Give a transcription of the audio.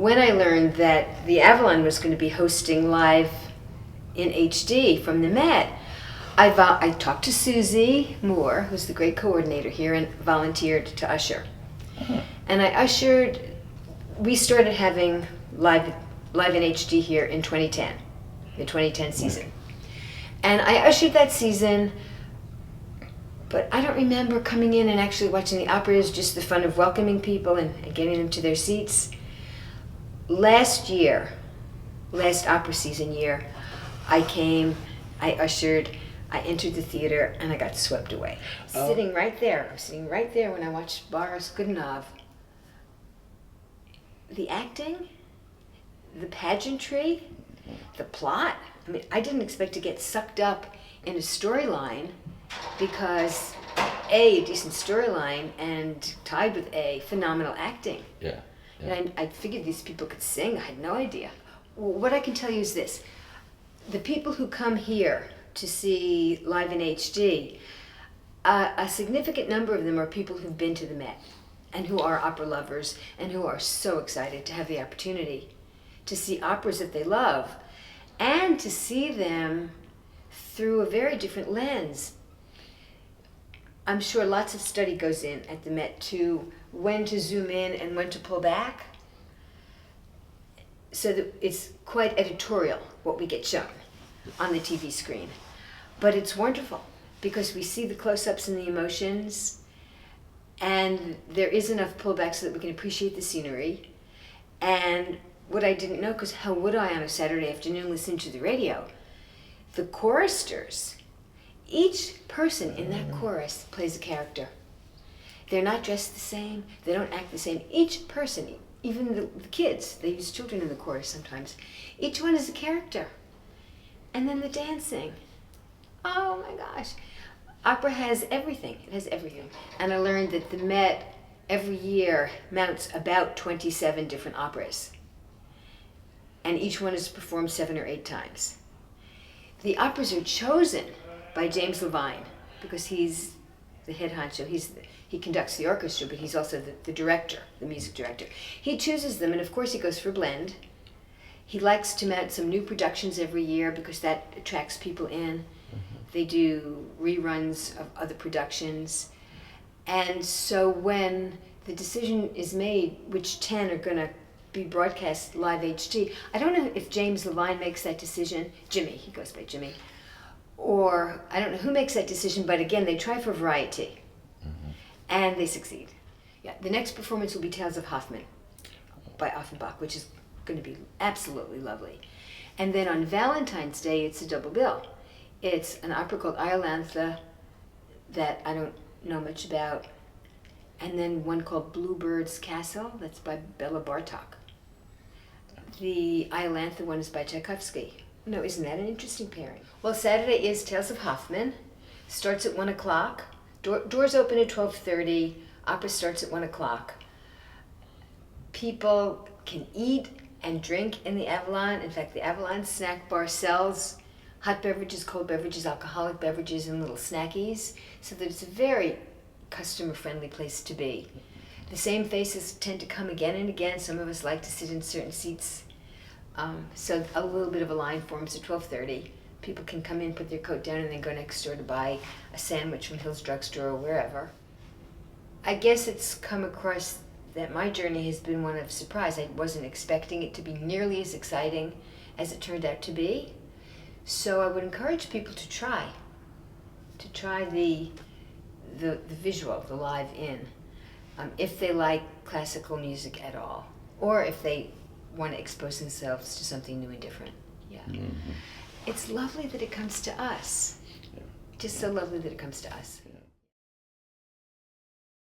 when I learned that the Avalon was going to be hosting live in HD from the Met, I talked to Susie Moore, who's the great coordinator here, and volunteered to usher. And I ushered. We started having live in HD here in 2010, the 2010 season. And I ushered that season, but I don't remember coming in and actually watching the operas, just the fun of welcoming people and getting them to their seats. Last opera season year, I came, I ushered, I entered the theater, and I got swept away. I was sitting right there when I watched Boris Godunov. The acting, the pageantry, the plot. I mean, I didn't expect to get sucked up in a storyline because a decent storyline and tied with phenomenal acting. Yeah. And I figured these people could sing. I had no idea. What I can tell you is this. The people who come here to see live in HD, a significant number of them are people who've been to the Met and who are opera lovers and who are so excited to have the opportunity to see operas that they love and to see them through a very different lens. I'm sure lots of study goes in at the Met to when to zoom in and when to pull back, so that it's quite editorial what we get shown on the TV screen. But it's wonderful because we see the close-ups and the emotions, and there is enough pullback so that we can appreciate the scenery. And what I didn't know, because how would I on a Saturday afternoon listen to the radio, the choristers, each person in that chorus plays a character. They're not dressed the same, they don't act the same. Each person, even the kids, they use children in the chorus sometimes, each one is a character. And then the dancing. Oh my gosh. Opera has everything. It has everything. And I learned that the Met every year mounts about 27 different operas. And each one is performed 7 or 8 times. The operas are chosen by James Levine because he's the head honcho. He conducts the orchestra, but he's also the director, the music director. He chooses them, and of course he goes for a blend. He likes to mount some new productions every year because that attracts people in. They do reruns of other productions. And so when the decision is made which 10 are going to be broadcast live HD, I don't know if James Levine makes that decision. Jimmy, he goes by Jimmy. Or I don't know who makes that decision, but again, they try for variety. And they succeed. Yeah, the next performance will be Tales of Hoffmann by Offenbach, which is going to be absolutely lovely. And then on Valentine's Day, it's a double bill. It's an opera called Iolanthe that I don't know much about, and then one called Bluebird's Castle, that's by Bela Bartok. The Iolanthe one is by Tchaikovsky. No, isn't that an interesting pairing? Well, Saturday is Tales of Hoffmann. Starts at 1 o'clock. Doors open at 12:30. Opera starts at 1 o'clock. People can eat and drink in the Avalon. In fact, the Avalon snack bar sells hot beverages, cold beverages, alcoholic beverages, and little snackies. So that it's a very customer-friendly place to be. The same faces tend to come again and again. Some of us like to sit in certain seats. So a little bit of a line forms at 12:30. People can come in, put their coat down, and then go next door to buy a sandwich from Hill's Drugstore or wherever. I guess it's come across that my journey has been one of surprise. I wasn't expecting it to be nearly as exciting as it turned out to be. So I would encourage people to try the visual, the live in, if they like classical music at all, or if they want to expose themselves to something new and different. Yeah. It's lovely that it comes to us. Just so lovely that it comes to us. Yeah.